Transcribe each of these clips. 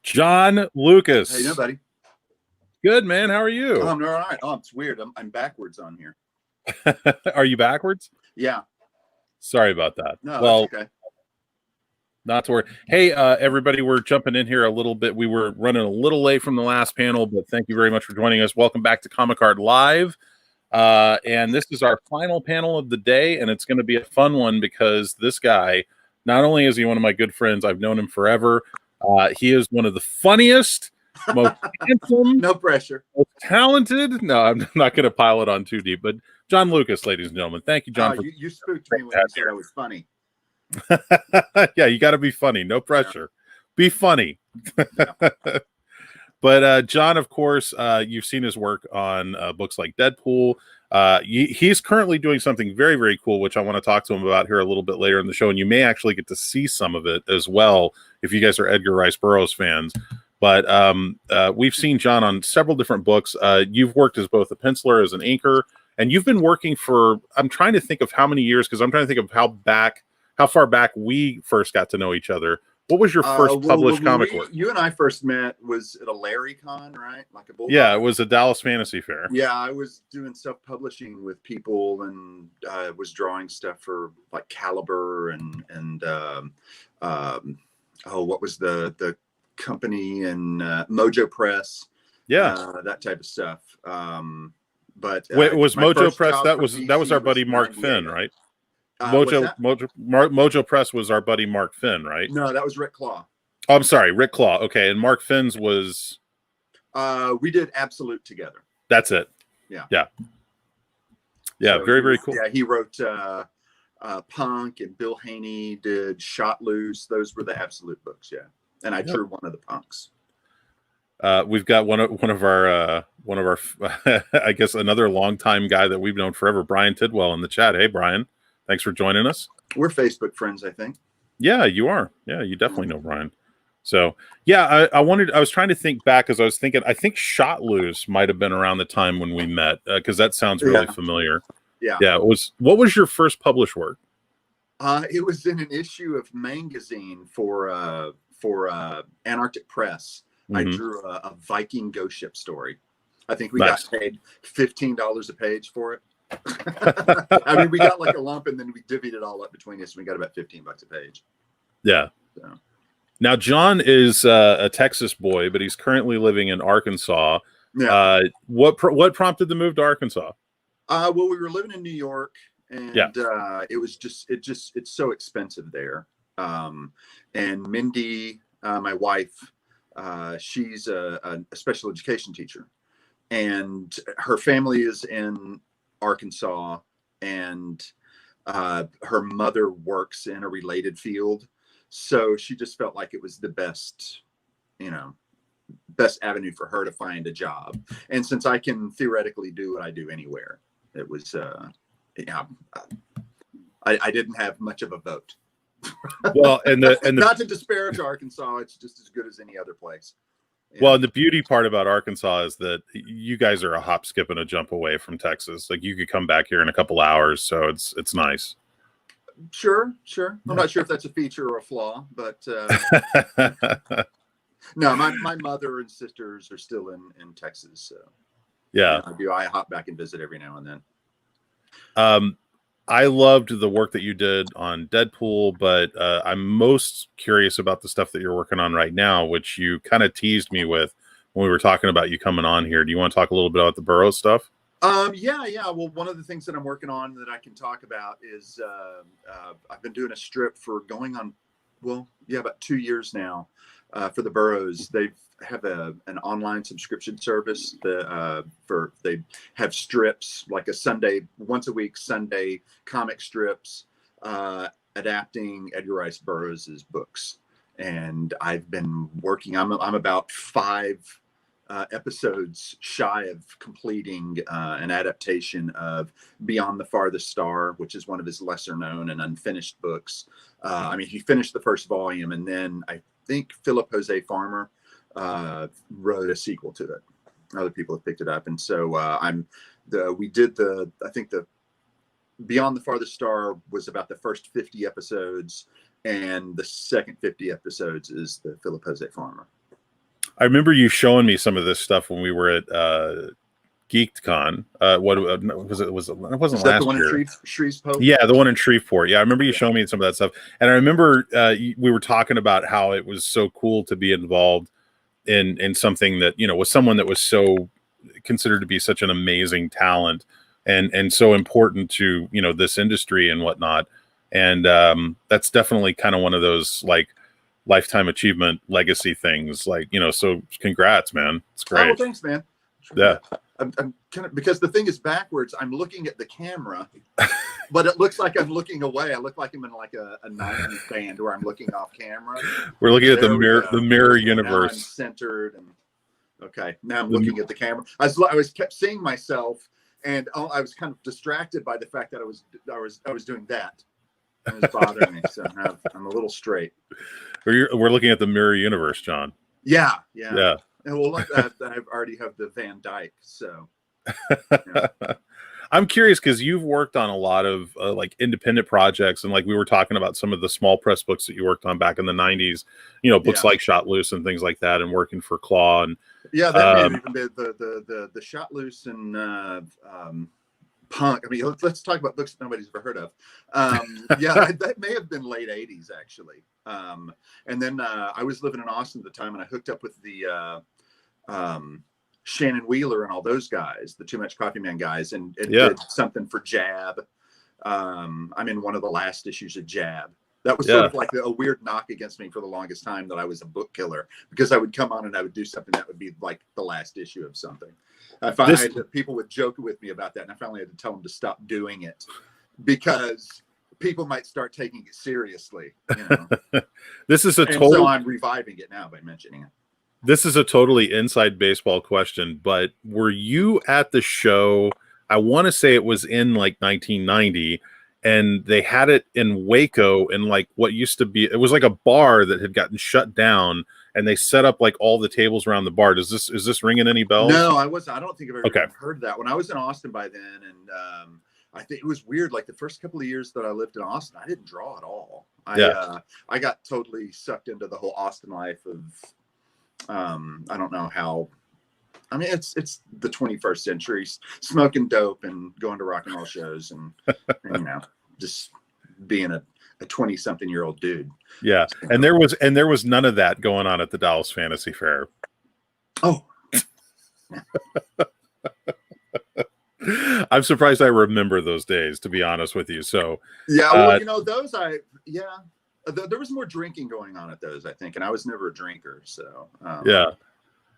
John How you doing, Lucas. buddy? Good, man. How are Oh, you? I'm all right. Oh, it's weird. I'm backwards on here. Are you backwards? Yeah. Sorry about that. No, Well, that's okay. not to worry. Hey, everybody, we're jumping in here a little bit. We were running a little late from the last panel, but thank you very much for joining us. Welcome back to Comic Card Live. And this is our final panel of the day, and it's going to be a fun one because this guy, not only is he one of my good friends, I've known him forever. He is one of the funniest, most handsome, No pressure. most talented. No, I'm not going to pile it on too deep, but John Lucas, ladies and gentlemen. Thank you, John. You spooked me when you said I was funny. Yeah, you got to be funny. No pressure. Yeah. Be funny. Yeah. But John, of course, you've seen his work on books like Deadpool. He's currently doing something very, very cool, which I want to talk to him about here a little bit later in the show. And you may actually get to see some of it as well if you guys are Edgar Rice Burroughs fans. But we've seen John on several different books. You've worked as both a penciler, as an inker, and you've been working for, I'm trying to think of how many years, because I'm trying to think of how far back we first got to know each other. What was your first published comic work? You and I first met was at a Larry Con, right? Like a Bulldog. Yeah, it was a Dallas Fantasy Fair. Yeah, I was doing self-publishing with people, and I was drawing stuff for like Caliber and what was the company, and Mojo Press. Yeah, that type of stuff. But wait, was Mojo Press? That was our buddy Mark Finn, right? Mojo Press was our buddy Mark Finn, right? No, that was Rick Claw. Oh, I'm sorry, Rick Claw. Okay, and Mark Finn's was. We did Absolute together. That's it. Yeah. So very, very cool. Yeah, he wrote Punk, and Bill Haney did Shot Loose. Those were the Absolute books. Yeah, and I drew one of the Punks. We've got one of our I guess another longtime guy that we've known forever, Brian Tidwell, in the chat. Hey, Brian, thanks for joining us. We're Facebook friends, I think. Yeah, you are. Yeah, you definitely know Brian. So yeah, I was trying to think back, because I think Shot Loose might have been around the time when we met, because that sounds really familiar. Yeah. What was your first published work? It was in an issue of Magazine for Antarctic Press. I drew a Viking ghost ship story. I think we got paid $15 a page for it. I mean, we got like a lump, and then we divvied it all up between us, and we got about $15 a page. Yeah. So. Now, John is a Texas boy, but he's currently living in Arkansas. Yeah. What prompted the move to Arkansas? Well, we were living in New York, and it's so expensive there. And Mindy, my wife, she's a special education teacher, and her family is in Arkansas, and her mother works in a related field. So she just felt like it was the best avenue for her to find a job. And since I can theoretically do what I do anywhere, it was, I didn't have much of a vote. Well, and not to disparage Arkansas, it's just as good as any other place. Well, and the beauty part about Arkansas is that you guys are a hop, skip, and a jump away from Texas. Like, you could come back here in a couple hours, so it's nice. Sure. I'm not sure if that's a feature or a flaw, but no, my mother and sisters are still in Texas, so yeah, I hop back and visit every now and then. I loved the work that you did on Deadpool, but I'm most curious about the stuff that you're working on right now, which you kind of teased me with when we were talking about you coming on here. Do you want to talk a little bit about the Borough stuff? Yeah. Well, one of the things that I'm working on that I can talk about is I've been doing a strip for going on, about 2 years now, for the Boroughs. They have an online subscription service they have strips, like a once a week Sunday comic strips, adapting Edgar Rice Burroughs' books. And I've been working, I'm about 5 episodes shy of completing an adaptation of Beyond the Farthest Star, which is one of his lesser known and unfinished books. He finished the first volume, and then I think Philip Jose Farmer wrote a sequel to it. Other people have picked it up, and so we did I think the Beyond the Farthest Star was about the first 50 episodes, and the second 50 episodes is the Philip Jose Farmer. I remember you showing me some of this stuff when we were at GeekCon. What was it? It wasn't Is that the last one year. in Shreveport? Yeah, the one in Shreveport. Yeah, I remember you showing me some of that stuff, and I remember we were talking about how it was so cool to be involved in something that was someone that was so considered to be such an amazing talent and so important to this industry and whatnot. And that's definitely kind of one of those like lifetime achievement legacy things. Like so congrats, man. It's great. Oh, well, thanks, man. Yeah. I'm kind of, because the thing is backwards. I'm looking at the camera, but it looks like I'm looking away. I look like I'm in like a 90s band where I'm looking off camera. We're looking at There the mirror Now I'm universe. centered, and okay, now I'm looking at the camera. I kept seeing myself, and I was kind of distracted by the fact that I was doing that. It was bothering me, so I'm a little straight. We're looking at the mirror universe, John. Yeah. And well, like that, I already have the Van Dyke, so. Yeah. I'm curious because you've worked on a lot of like independent projects, and like we were talking about some of the small press books that you worked on back in the '90s. Books like Shot Loose and things like that, and working for Claw. And yeah, that may have even been the Shot Loose and Punk. I mean, let's talk about books that nobody's ever heard of. Yeah, that may have been late '80s actually. And then I was living in Austin at the time, and I hooked up with the Shannon Wheeler and all those guys, the Too Much Coffee Man guys, and did something for Jab. I'm in one of the last issues of Jab. That was sort of like a weird knock against me for the longest time, that I was a book killer, because I would come on and I would do something that would be like the last issue of something. I find people would joke with me about that, and I finally had to tell them to stop doing it because people might start taking it seriously. This is a total. So I'm reviving it now by mentioning it. This is a totally inside baseball question, but were you at the show? I want to say it was in like 1990, and they had it in Waco in like what used to be, it was like a bar that had gotten shut down, and they set up like all the tables around the bar. Is this ringing any bells? No, I don't think I've ever heard that. When I was in Austin by then, and I think it was weird. Like the first couple of years that I lived in Austin, I didn't draw at all. I got totally sucked into the whole Austin life of, I don't know how. I mean, it's the 21st century, smoking dope and going to rock and roll shows, and just being a 20-something-year-old dude. Yeah, so, and there was none of that going on at the Dallas Fantasy Fair. Oh. I'm surprised I remember those days, to be honest with you. So yeah, well, those there was more drinking going on at those, I think, and I was never a drinker, so yeah.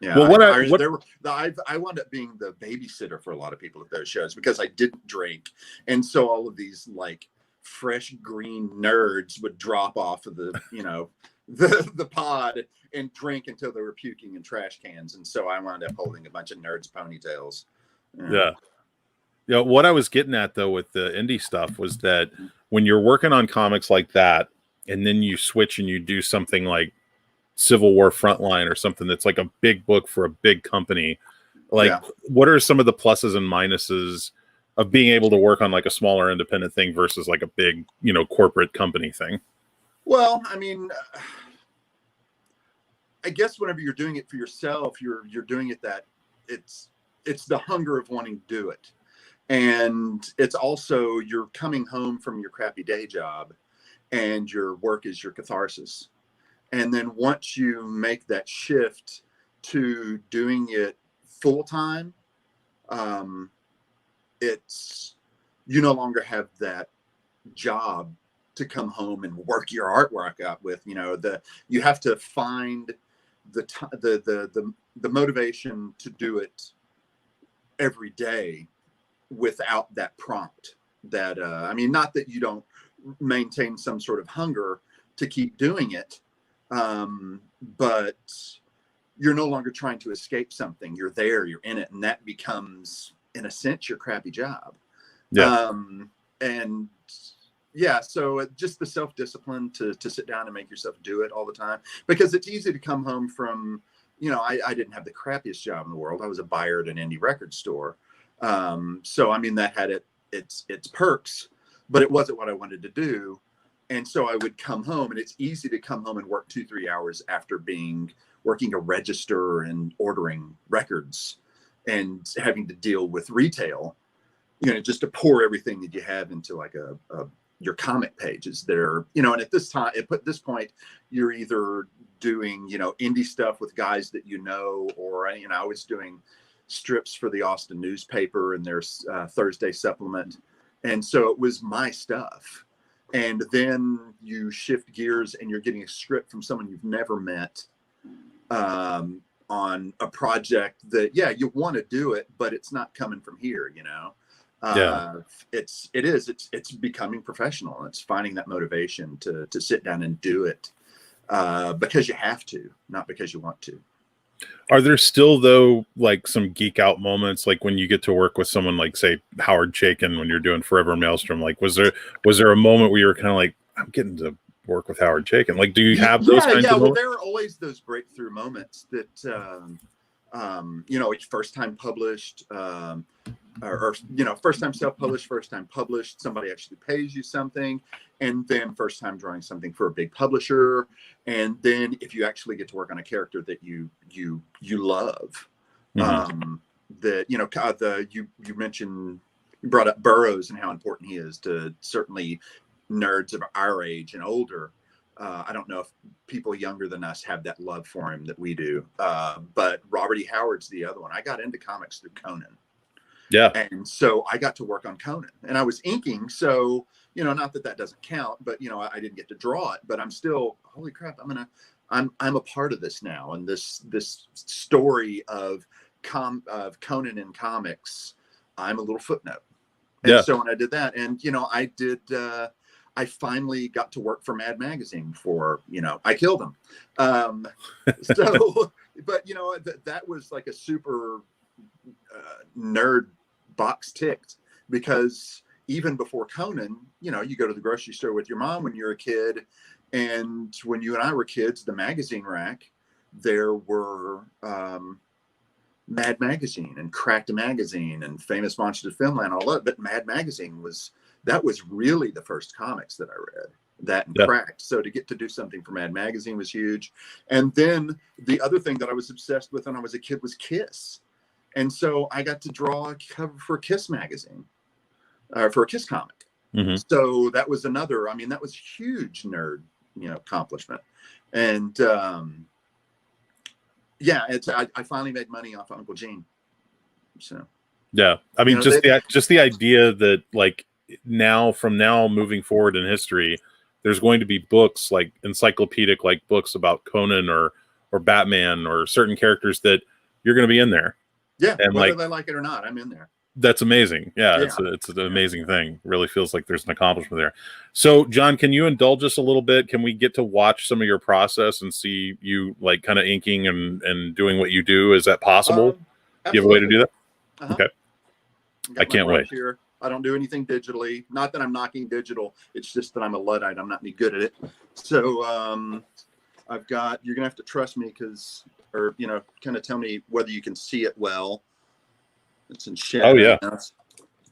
Well, I wound up being the babysitter for a lot of people at those shows because I didn't drink, and so all of these like fresh green nerds would drop off of the the pod and drink until they were puking in trash cans, and so I wound up holding a bunch of nerds' ponytails. Yeah. What I was getting at though with the indie stuff was that when you're working on comics like that, and then you switch and you do something like Civil War Frontline or something that's like a big book for a big company, like what are some of the pluses and minuses of being able to work on like a smaller independent thing versus like a big corporate company thing? Well, I mean, I guess whenever you're doing it for yourself, you're doing it that it's the hunger of wanting to do it, and it's also you're coming home from your crappy day job, and your work is your catharsis. And then once you make that shift to doing it full time, it's you no longer have that job to come home and work your artwork out with. You have to find the motivation to do it every day without that prompt. That I mean, not that you don't maintain some sort of hunger to keep doing it. But you're no longer trying to escape something. You're there, you're in it, and that becomes, in a sense, your crappy job. And yeah, so just the self-discipline to sit down and make yourself do it all the time, because it's easy to come home from, I didn't have the crappiest job in the world. I was a buyer at an indie record store. So, I mean, that had its perks, but it wasn't what I wanted to do. And so I would come home, and it's easy to come home and work 2-3 hours after working a register and ordering records and having to deal with retail, just to pour everything that you have into like your comic pages there, and at this point, you're either doing, indie stuff with guys that, or, I was doing strips for the Austin newspaper and their Thursday supplement. And so it was my stuff. And then you shift gears and you're getting a script from someone you've never met on a project that, you want to do it, but it's not coming from here, It's becoming professional. It's finding that motivation to sit down and do it because you have to, not because you want to. Are there still, though, like some geek out moments, like when you get to work with someone like, say, Howard Chaykin, when you're doing Forever Maelstrom? Like, was there a moment where you were kind of like, I'm getting to work with Howard Chaykin? Like, do you have those kinds of moments? Well, there are always those breakthrough moments that, each first time published, or first time self-published, first time published, somebody actually pays you something, and then first time drawing something for a big publisher, and then if you actually get to work on a character that you love, that you mentioned, you brought up Burroughs and how important he is to certainly nerds of our age and older. I don't know if people younger than us have that love for him that we do, but Robert E. Howard's the other one. I got into comics through Conan. Yeah. And so I got to work on Conan, and I was inking. So, not that doesn't count, but, I didn't get to draw it, but I'm still, holy crap, I'm a part of this now. And this story of Conan in comics, I'm a little footnote. And so when I did that, and, I finally got to work for Mad Magazine before, I killed him. But, that was like a super nerd box ticked, because even before Conan, you go to the grocery store with your mom when you're a kid, and when you and I were kids, the magazine rack, there were Mad Magazine and Cracked Magazine and Famous Monsters of Filmland, all that. But Mad Magazine was really the first comics that I read, that and Cracked. So to get to do something for Mad Magazine was huge. And then the other thing that I was obsessed with when I was a kid was Kiss. And so I got to draw a cover for Kiss magazine, for a Kiss comic. Mm-hmm. So that was another, that was huge nerd, accomplishment. And I finally made money off of Uncle Gene. So yeah, just the idea that, like, from now moving forward in history, there's going to be books, like encyclopedic, like books about Conan or Batman or certain characters that you're going to be in there. Yeah, and whether they like it or not, I'm in there. That's amazing. Yeah. It's an amazing thing. Really feels like there's an accomplishment there. So, John, can you indulge us a little bit? Can we get to watch some of your process and see you, like, kind of inking and doing what you do? Is that possible? Do you have a way to do that? Uh-huh. Okay. I can't wait. Here. I don't do anything digitally. Not that I'm knocking digital. It's just that I'm a Luddite. I'm not any good at it. So you're going to have to trust me, or kind of tell me whether you can see it well. It's in shadow. Oh, yeah. Now.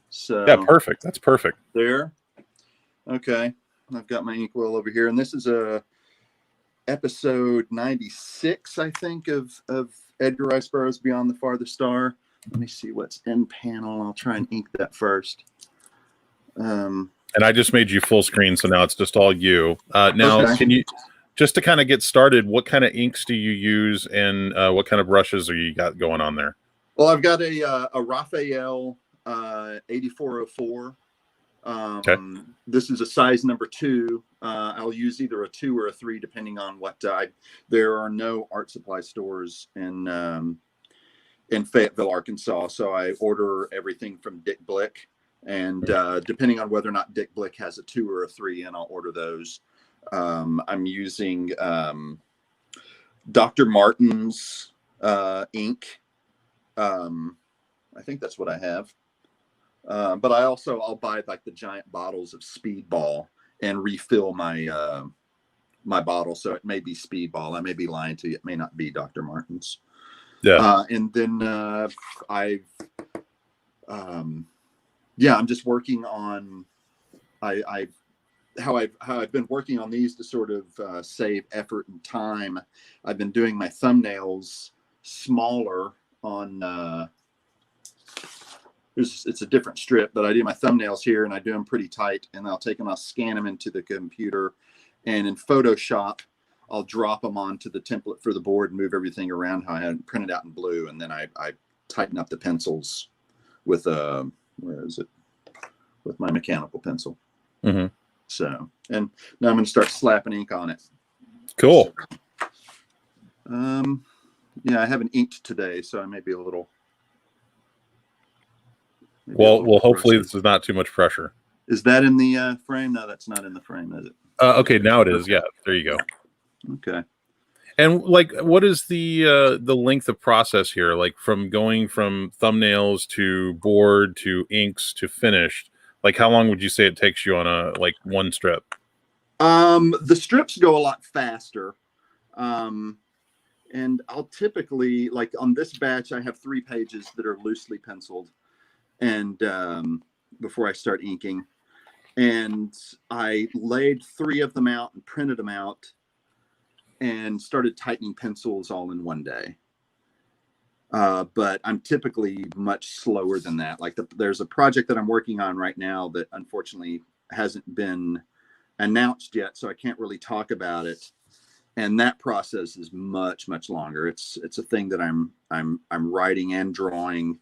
So yeah, perfect. That's perfect. There. Okay. I've got my inkwell over here, and this is episode 96, I think, of Edgar Rice Burroughs' Beyond the Farthest Star. Let me see what's in panel. I'll try and ink that first. And I just made you full screen, so now it's just all you. Now, okay. Can you, just to kind of get started, what kind of inks do you use, and what kind of brushes are you got going on there? Well, I've got a Raphael 8404. Okay. This is a size number 2. I'll use either a 2 or a 3, depending on what. There are no art supply stores in Fayetteville, Arkansas, so I order everything from Dick Blick, and depending on whether or not Dick Blick has a 2 or a 3, and I'll order those. I'm using Dr. Martin's ink. I think that's what I have. But I'll buy like the giant bottles of Speedball and refill my my bottle. So it may be Speedball. I may be lying to you. It may not be Dr. Martin's. Yeah. And then I'm just working on. I how I've been working on these to sort of save effort and time. I've been doing my thumbnails smaller on it's a different strip, but I do my thumbnails here and I do them pretty tight, and I'll take them, I'll scan them into the computer, and in Photoshop I'll drop them onto the template for the board and move everything around how I had it printed out in blue, and then I tighten up the pencils with where is it, with my mechanical pencil. Mm-hmm. So, and now I'm going to start slapping ink on it. Cool. So, yeah, I haven't inked today, so I may be a little. Well, hopefully this is not too much pressure. Is that in the frame? No, that's not in the frame, is it? Okay, now it is. Yeah, there you go. Okay. And like, what is the length of process here? Like from going from thumbnails to board to inks to finished. Like, how long would you say it takes you on a one strip? The strips go a lot faster. And I'll typically, like on this batch, I have 3 pages that are loosely penciled, and before I start inking, and I laid 3 of them out and printed them out and started tightening pencils all in one day. But I'm typically much slower than that. Like there's a project that I'm working on right now that unfortunately hasn't been announced yet, so I can't really talk about it. And that process is much, much longer. It's a thing that I'm writing and drawing,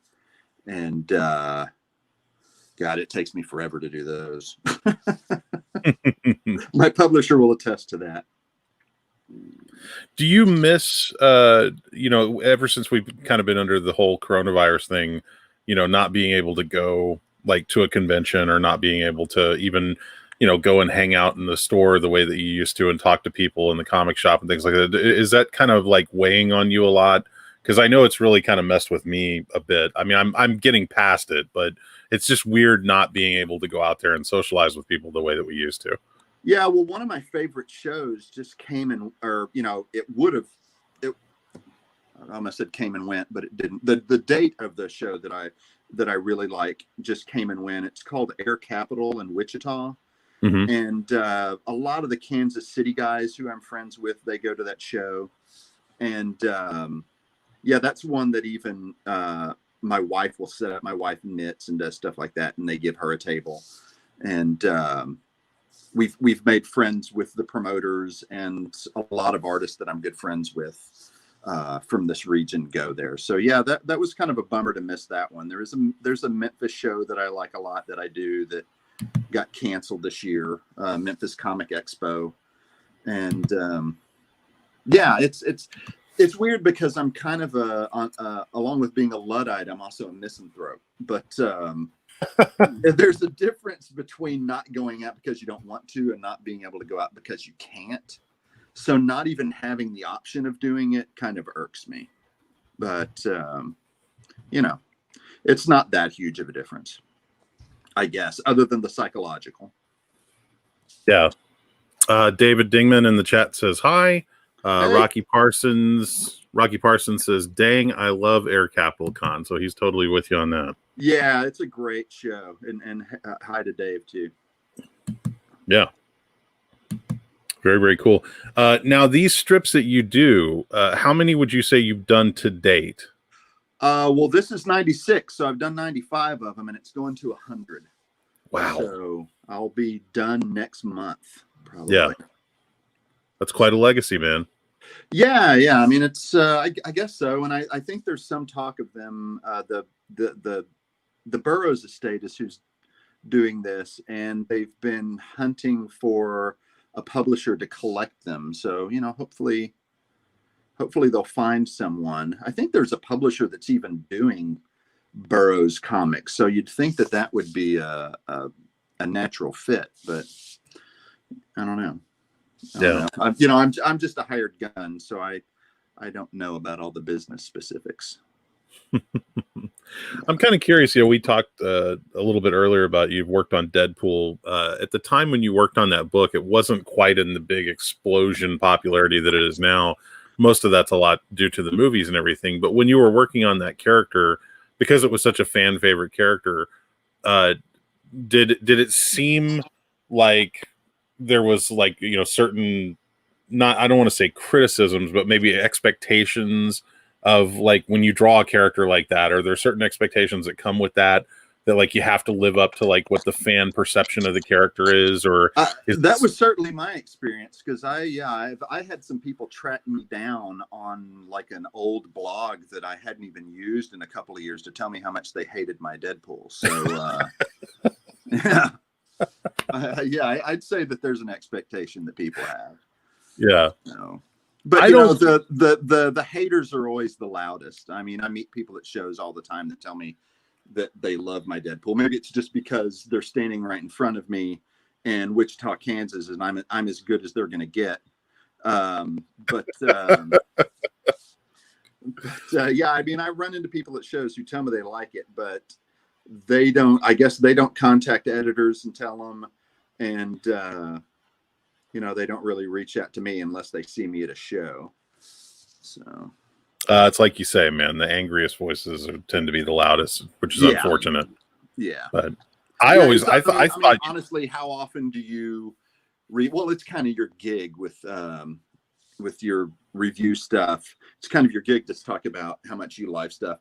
and God, it takes me forever to do those. My publisher will attest to that. Do you miss, ever since we've kind of been under the whole coronavirus thing, not being able to go like to a convention, or not being able to even, go and hang out in the store the way that you used to and talk to people in the comic shop and things like that? Is that kind of like weighing on you a lot? Because I know it's really kind of messed with me a bit. I mean, I'm getting past it, but it's just weird not being able to go out there and socialize with people the way that we used to. Yeah, well, one of my favorite shows just came and, or it would have. I almost said came and went, but it didn't. The date of the show that I really like just came and went. It's called Air Capital in Wichita. Mm-hmm. And a lot of the Kansas City guys who I'm friends with, they go to that show. And yeah, that's one that even my wife will set up. My wife knits and does stuff like that, and they give her a table. And we've made friends with the promoters, and a lot of artists that I'm good friends with from this region go there. So yeah, that was kind of a bummer to miss that one. There's a Memphis show that I like a lot that I do that got canceled this year, Memphis Comic Expo. And yeah, it's weird because I'm kind of along with being a Luddite, I'm also a misanthrope. But there's a difference between not going out because you don't want to and not being able to go out because you can't. So not even having the option of doing it kind of irks me. But it's not that huge of a difference, I guess, other than the psychological. Yeah. David Dingman in the chat says hi. Hey. Rocky Parsons says, dang, I love Air Capital Con. So he's totally with you on that. Yeah, it's a great show. And hi to Dave too. Yeah. Very, very cool. Now these strips that you do, how many would you say you've done to date? Well, this is 96, so I've done 95 of them, and it's going to 100. Wow. So I'll be done next month, probably. Yeah. That's quite a legacy, man. Yeah. I mean, it's I guess so. And I think there's some talk of them. The Borough's estate is who's doing this, and they've been hunting for a publisher to collect them. So hopefully they'll find someone. I think there's a publisher that's even doing Borough's comics, so you'd think that would be a natural fit, but I don't know. I'm just a hired gun, so I don't know about all the business specifics. I'm kind of curious. We talked a little bit earlier about you've worked on Deadpool. At the time when you worked on that book, it wasn't quite in the big explosion popularity that it is now. Most of that's a lot due to the movies and everything. But when you were working on that character, because it was such a fan favorite character, did it seem like there was like, you know, certain, not, I don't want to say criticisms, but maybe expectations of like when you draw a character like that, or there's certain expectations that come with that like you have to live up to like what the fan perception of the character is, or that was certainly my experience, because I had some people track me down on like an old blog that I hadn't even used in a couple of years to tell me how much they hated my Deadpool. So yeah, I'd say that there's an expectation that people have. Yeah. No. But you know, the haters are always the loudest. I mean, I meet people at shows all the time that tell me that they love my Deadpool. Maybe it's just because they're standing right in front of me in Wichita, Kansas, and I'm as good as they're going to get. But yeah, I mean, I run into people at shows who tell me they like it, but they don't. I guess they don't contact editors and tell them, and you know, they don't really reach out to me unless they see me at a show. So. It's like you say, man, the angriest voices tend to be the loudest, which is unfortunate. Yeah. But I thought honestly, how often do you read? Well, it's kind of your gig with your review stuff. It's kind of your gig to talk about how much you like stuff,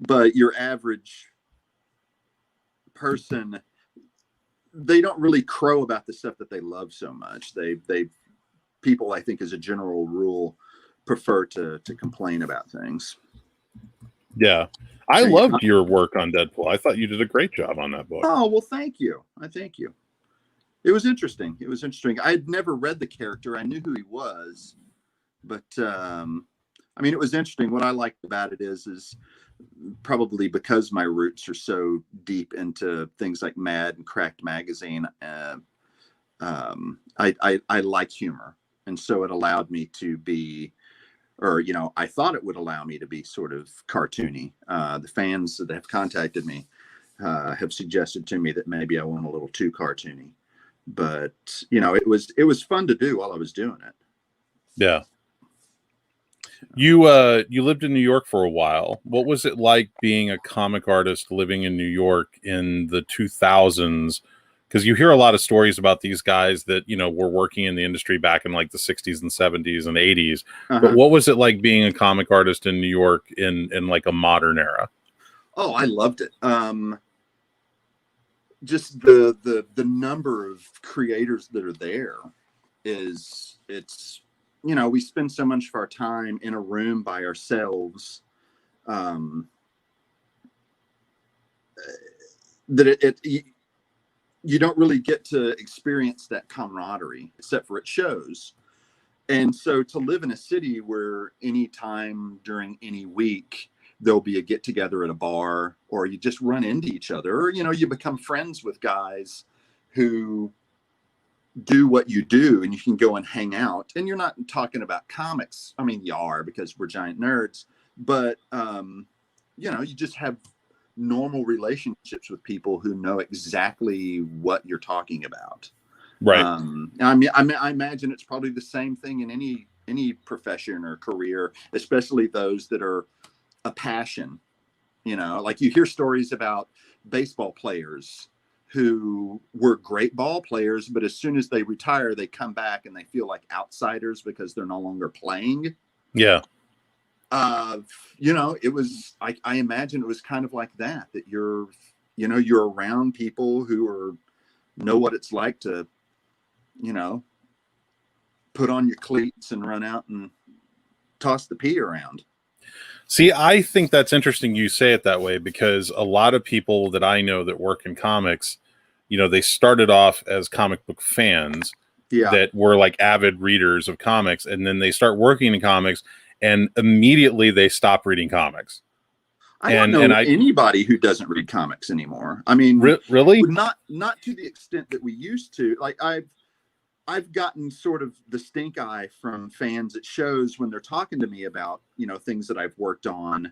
but your average person, they don't really crow about the stuff that they love so much. People, I think, as a general rule, prefer to complain about things. Yeah, I loved your work on Deadpool. I thought you did a great job on that book. Oh, well, thank you. I thank you. It was interesting. I had never read the character. I knew who he was, but I mean, it was interesting. What I liked about it is probably because my roots are so deep into things like Mad and Cracked Magazine. I like humor, and so it allowed me to be, or, you know, I thought it would allow me to be sort of cartoony. The fans that have contacted me have suggested to me that maybe I went a little too cartoony, but you know, it was fun to do while I was doing it. Yeah. You lived in New York for a while. What was it like being a comic artist living in New York in the 2000s? Because you hear a lot of stories about these guys that, you know, were working in the industry back in like the 60s and 70s and 80s. But what was it like being a comic artist in New York in like a modern era? Oh, I loved it. Just the number of creators that are there it's, you know, we spend so much of our time in a room by ourselves that you don't really get to experience that camaraderie except for at shows. And so to live in a city where any time during any week, there'll be a get together at a bar, or you just run into each other, or, you know, you become friends with guys who do what you do, and you can go and hang out, and you're not talking about comics. I mean, you are, because we're giant nerds, but, you know, you just have normal relationships with people who know exactly what you're talking about. Right. I mean, I imagine it's probably the same thing in any profession or career, especially those that are a passion. You know, like you hear stories about baseball players who were great ball players, but as soon as they retire, they come back and they feel like outsiders because they're no longer playing. Yeah. You know, it was, I imagine it was kind of like that you're around people who know what it's like to, you know, put on your cleats and run out and toss the pea around. See, I think that's interesting you say it that way, because a lot of people that I know that work in comics, you know, they started off as comic book fans that were like avid readers of comics, and then they start working in comics, and immediately they stop reading comics. I don't know anybody who doesn't read comics anymore. I mean, really? Not to the extent that we used to. Like I've gotten sort of the stink eye from fans at shows when they're talking to me about, you know, things that I've worked on.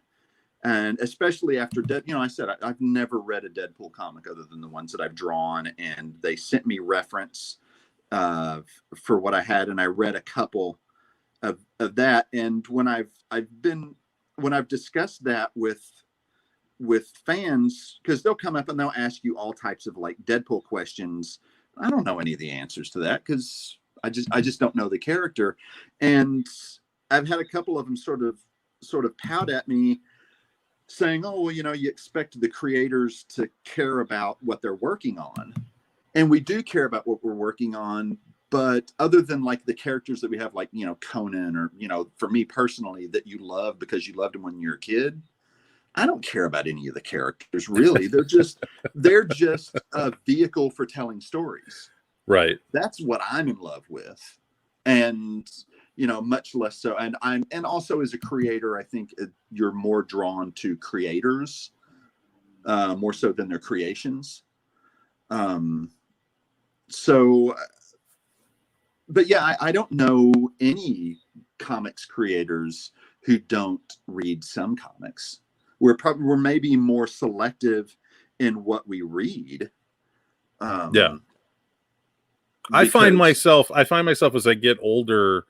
And especially after you know, I said, I've never read a Deadpool comic other than the ones that I've drawn. And they sent me reference for what I had. And I read a couple of that. And when I've discussed that with fans, because they'll come up and they'll ask you all types of like Deadpool questions I don't know any of the answers to that because I just don't know the character. And I've had a couple of them sort of pout at me saying, oh, well, you expect the creators to care about what they're working on. And we do care about what we're working on. But other than like the characters that we have, like, Conan, or, for me personally, that you love because you loved them when you were a kid, I don't care about any of the characters, really. They're just a vehicle for telling stories. Right. That's what I'm in love with. And, much less so. And also as a creator, I think you're more drawn to creators, more so than their creations. But yeah, I don't know any comics creators who don't read some comics. We're maybe more selective in what we read. Yeah. I find myself as I get older,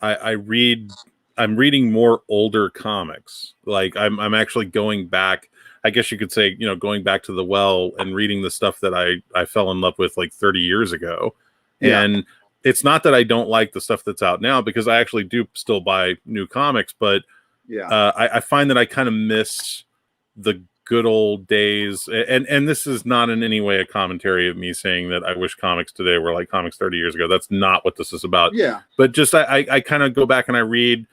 I'm reading more older comics. Like I'm actually going back, I guess you could say, going back to the well and reading the stuff that I fell in love with like 30 years ago. Yeah. And it's not that I don't like the stuff that's out now, because I actually do still buy new comics, but yeah, I find that I kind of miss the good old days. And this is not in any way a commentary of me saying that I wish comics today were like comics 30 years ago. That's not what this is about. Yeah. But just I kind of go back and I read,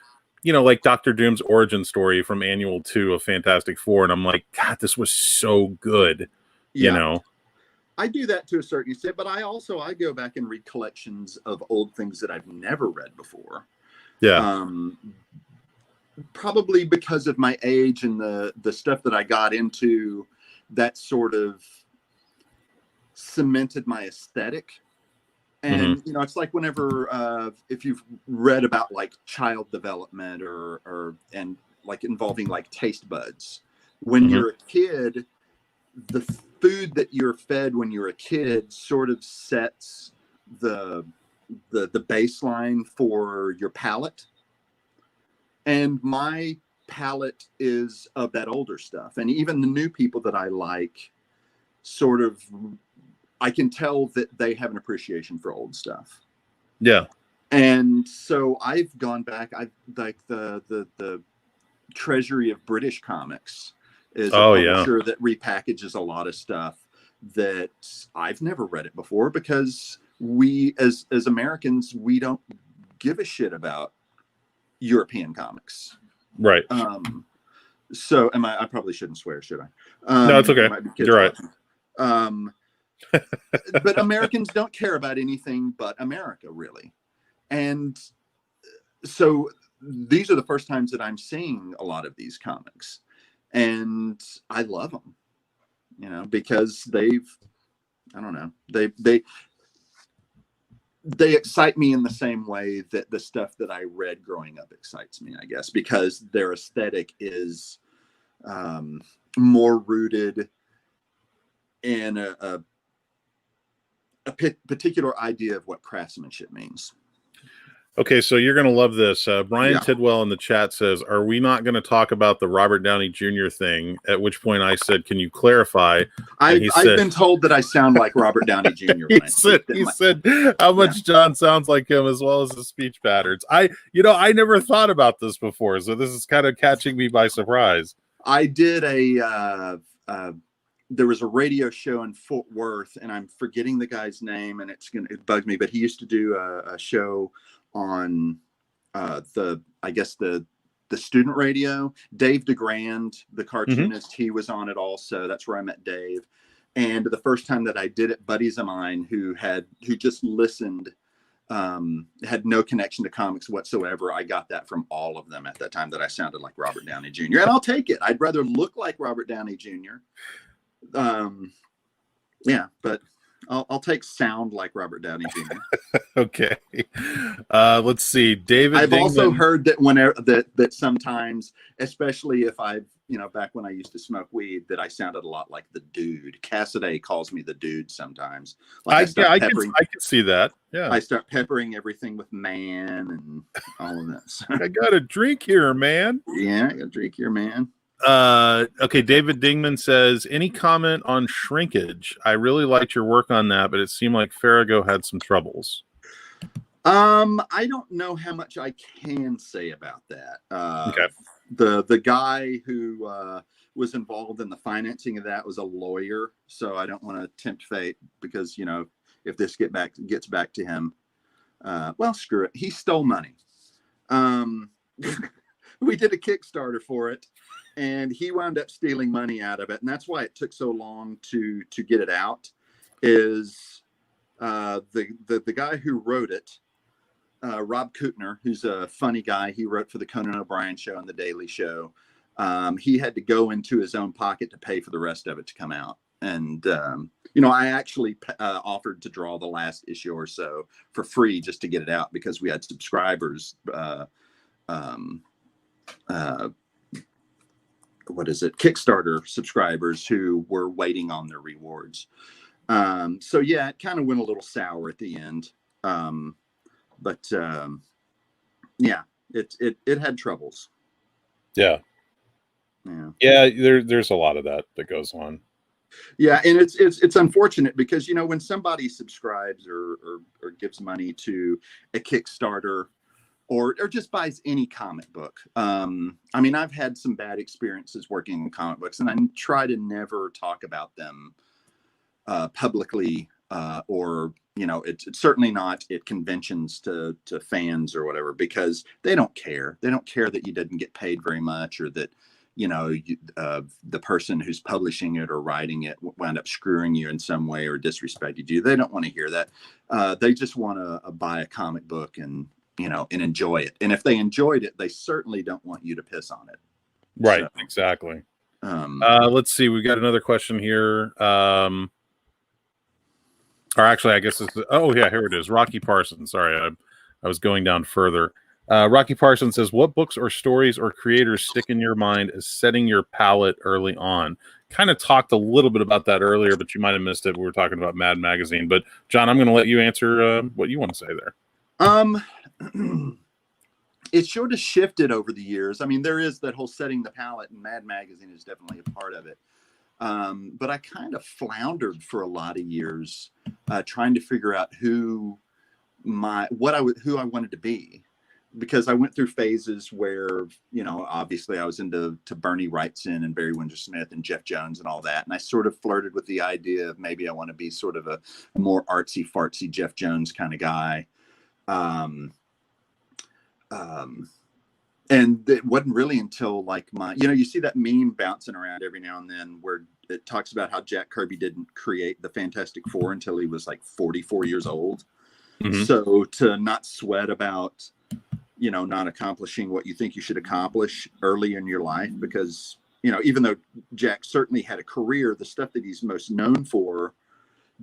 like Doctor Doom's origin story from Annual 2 of Fantastic Four, and I'm like, God, this was so good. Yeah. I do that to a certain extent, but I go back and read collections of old things that I've never read before. Yeah. Probably because of my age and the stuff that I got into, that sort of cemented my aesthetic. And, it's like whenever, if you've read about like child development and like involving like taste buds, when you're a kid, the food that you're fed when you're a kid sort of sets the baseline for your palate. And my palate is of that older stuff. And even the new people that I like, sort of, I can tell that they have an appreciation for old stuff. Yeah. And so I've gone back. I've like the treasury of British comics is a publisher that repackages a lot of stuff that I've never read it before, because we as Americans, we don't give a shit about European comics. Right. So I probably shouldn't swear, should I? No, it's okay. You're right. But Americans don't care about anything but America, really. And so these are the first times that I'm seeing a lot of these comics, and I love them, because they excite me in the same way that the stuff that I read growing up excites me, I guess, because their aesthetic is more rooted in a particular idea of what craftsmanship means. Okay, so you're going to love this. Brian Tidwell in the chat says, are we not going to talk about the Robert Downey Jr. thing? At which point I said, can you clarify? I've been told that I sound like Robert Downey Jr. he said how much John sounds like him, as well as his speech patterns. I never thought about this before, so this is kind of catching me by surprise. I did there was a radio show in Fort Worth, and I'm forgetting the guy's name, and it bugs me, but he used to do a show on the student radio. Dave DeGrand, the cartoonist, he was on it also. That's where I met Dave. And the first time that I did it, buddies of mine who just listened, had no connection to comics whatsoever. I got that from all of them at that time, that I sounded like Robert Downey Jr. And I'll take it. I'd rather look like Robert Downey Jr. But I'll take sound like Robert Downey Jr. Okay. Let's see. David. I've also heard that that sometimes, especially if back when I used to smoke weed, that I sounded a lot like the Dude. Cassidy calls me the Dude sometimes. Like I can see that. Yeah. I start peppering everything with man and all of that. I got a drink here, man. Yeah, I got a drink here, man. Okay, David Dingman says, any comment on shrinkage? I really liked your work on that, but it seemed like Farrago had some troubles. I don't know how much I can say about that. Okay. The guy who was involved in the financing of that was a lawyer, so I don't want to tempt fate because, you know, if this gets back to him, well, screw it. He stole money. We did a Kickstarter for it, and he wound up stealing money out of it, and that's why it took so long to get it out. Is the guy who wrote it, Rob Kutner, who's a funny guy. He wrote for the Conan O'Brien Show and the Daily Show. He had to go into his own pocket to pay for the rest of it to come out. And, you know, I actually offered to draw the last issue or so for free just to get it out because we had subscribers. Kickstarter subscribers who were waiting on their rewards. So yeah, it kind of went a little sour at the end. But yeah, it had troubles. Yeah. There's a lot of that goes on. Yeah, and it's unfortunate because, you know, when somebody subscribes or gives money to a Kickstarter or just buys any comic book. I mean, I've had some bad experiences working in comic books, and I try to never talk about them publicly or, you know, it's certainly not at conventions to fans or whatever, because they don't care. They don't care that you didn't get paid very much, or that, you know, the person who's publishing it or writing it wound up screwing you in some way or disrespected you. They don't want to hear that. They just want to buy a comic book and, you know, and enjoy it. And if they enjoyed it, they certainly don't want you to piss on it. Right. So, exactly. Let's see. We've got another question here. Or actually, I guess it's, oh yeah, here it is. Rocky Parsons. Sorry, I was going down further. Rocky Parsons says, what books or stories or creators stick in your mind as setting your palette early on? Kind of talked a little bit about that earlier, but you might have missed it. We were talking about Mad Magazine. But John, I'm going to let you answer what you want to say there. It's sort of shifted over the years. I mean, there is that whole setting the palette, and Mad Magazine is definitely a part of it. But I kind of floundered for a lot of years, trying to figure out who I wanted to be, because I went through phases where, you know, obviously I was into Bernie Wrightson and Barry Windsor Smith and Jeff Jones and all that, and I sort of flirted with the idea of maybe I want to be sort of a more artsy fartsy Jeff Jones kind of guy. And it wasn't really until like you see that meme bouncing around every now and then where it talks about how Jack Kirby didn't create the Fantastic Four until he was like 44 years old. Mm-hmm. So to not sweat about, you know, not accomplishing what you think you should accomplish early in your life, because, you know, even though Jack certainly had a career, the stuff that he's most known for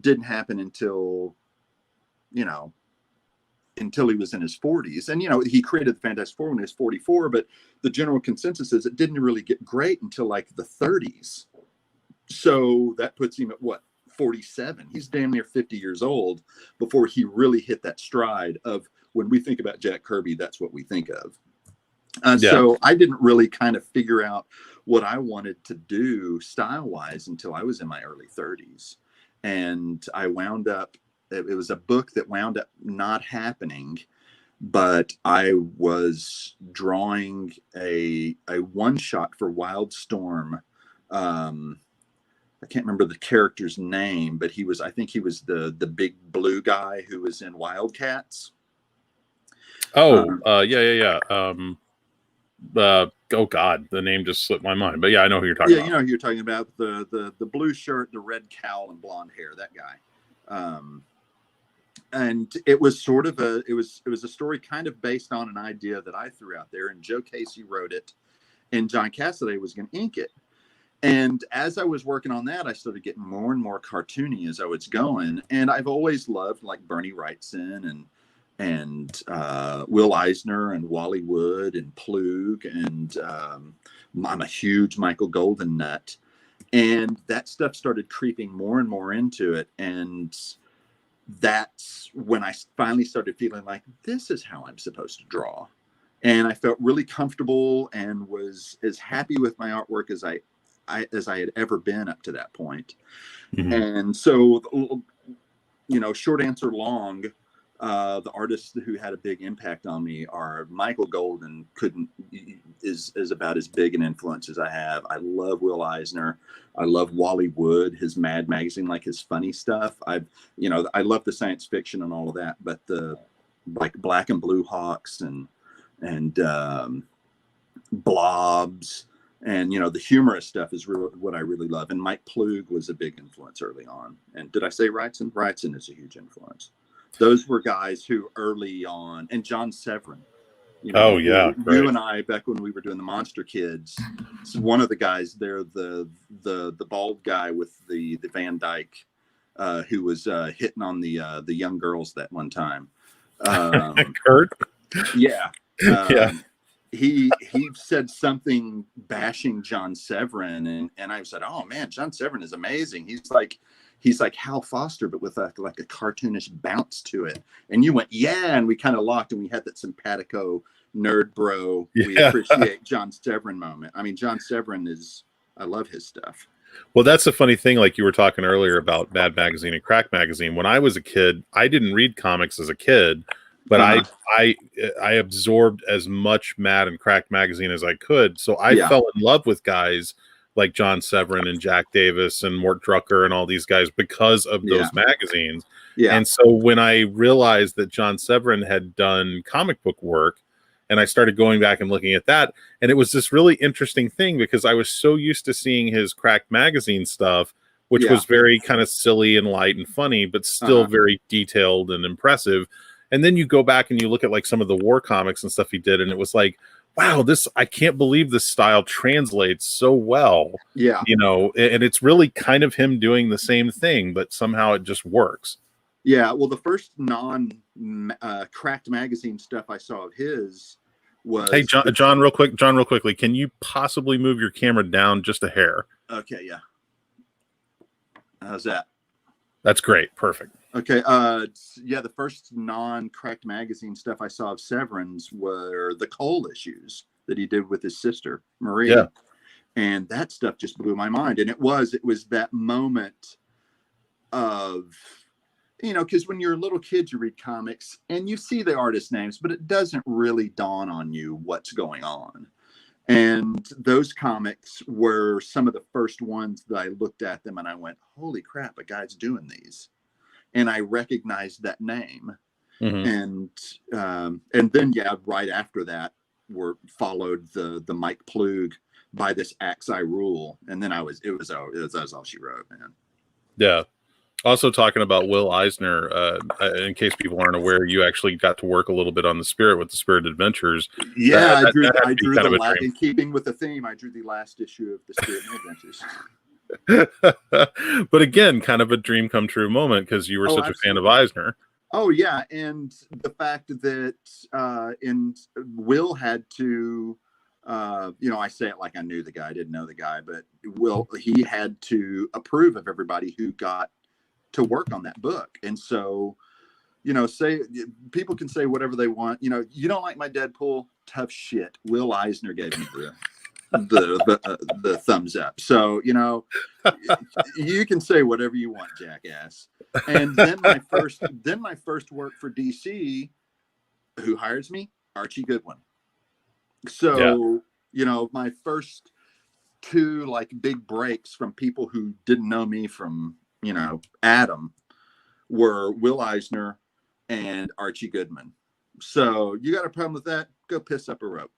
didn't happen until, you know, until he was in his 40s. And, you know, he created the Fantastic Four when he was 44, but the general consensus is it didn't really get great until like the 30s. So that puts him at what, 47? He's damn near 50 years old before he really hit that stride of, when we think about Jack Kirby, that's what we think of. So I didn't really kind of figure out what I wanted to do style-wise until I was in my early 30s. And I wound up, it was a book that wound up not happening, but I was drawing a one-shot for Wildstorm. I can't remember the character's name, but I think he was the big blue guy who was in Wildcats. Yeah. Oh God, the name just slipped my mind. But yeah, I know who you're talking about. You know who you're talking about, the blue shirt, the red cowl, and blonde hair, that guy. And it was sort of it was a story kind of based on an idea that I threw out there, and Joe Casey wrote it, and John Cassaday was going to ink it. And as I was working on that, I started getting more and more cartoony as I was going. And I've always loved like Bernie Wrightson and Will Eisner and Wally Wood and Plug. And I'm a huge Michael Golden nut. And that stuff started creeping more and more into it. And that's when I finally started feeling like, this is how I'm supposed to draw. and I felt really comfortable and was as happy with my artwork as I had ever been up to that point. Mm-hmm. And so, you know, short answer long, the artists who had a big impact on me are Michael Golden. Is about as big an influence as I have. I love Will Eisner. I love Wally Wood, his Mad magazine, like his funny stuff. I love the science fiction and all of that, but the like Black and Blue Hawks and Blobs, and you know, the humorous stuff is what I really love. And Mike Plug was a big influence early on. And did I say Wrightson? Wrightson is a huge influence. Those were guys who early on, and John Severin. You know, oh yeah, you and I, back when we were doing the Monster Kids, one of the guys there, the bald guy with the Van Dyke, who was hitting on the young girls that one time. Kurt. Yeah. Yeah. He said something bashing John Severin, and I said, "Oh man, John Severin is amazing. He's like Hal Foster, but with like a cartoonish bounce to it." And you went, "Yeah," and we kind of locked, and we had that simpatico nerd bro. Yeah. We appreciate John Severin moment. I mean, John Severin I love his stuff. Well, that's the funny thing. Like you were talking earlier about Mad Magazine and Crack Magazine. When I was a kid, I didn't read comics as a kid, but I absorbed as much Mad and Crack Magazine as I could. So I fell in love with guys like John Severin and Jack Davis and Mort Drucker and all these guys because of those magazines. Yeah. And so when I realized that John Severin had done comic book work, and I started going back and looking at that, and it was this really interesting thing because I was so used to seeing his Crack Magazine stuff, which was very kind of silly and light and funny, but still very detailed and impressive. And then you go back and you look at like some of the war comics and stuff he did, and it was like, wow, I can't believe this style translates so well. Yeah. You know, and it's really kind of him doing the same thing, but somehow it just works. Yeah. Well, the first Cracked Magazine stuff I saw of his was... Hey, John, real quickly, can you possibly move your camera down just a hair? Okay, yeah. How's that? That's great. Perfect. Okay. Yeah, the first non-Cracked Magazine stuff I saw of Severin's were the Cole issues that he did with his sister, Marie. Yeah. And that stuff just blew my mind. And it was that moment of... You know, because when you're a little kid, you read comics and you see the artist names, but it doesn't really dawn on you what's going on. And those comics were some of the first ones that I looked at them and I went, holy crap, a guy's doing these. And I recognized that name. Mm-hmm. And then, right after that followed the Mike Plug by this Axe I Rule. And then that was all she wrote, man. Yeah. Also talking about Will Eisner, in case people aren't aware, you actually got to work a little bit on the Spirit with the Spirit Adventures. Yeah, I drew in keeping with the theme, I drew the last issue of the Spirit Adventures. But again, kind of a dream come true moment because you were such a fan of Eisner. Oh yeah, and the fact that Will had to, I say it like I knew the guy, I didn't know the guy, but he had to approve of everybody who got to work on that book. And so, people can say whatever they want. You don't like my Deadpool? Tough shit. Will Eisner gave me the thumbs up. So, you can say whatever you want, jackass. And then my first work for DC, who hires me? Archie Goodwin. So, my first two big breaks from people who didn't know me from Adam were Will Eisner and Archie Goodman. So you got a problem with that? Go piss up a rope.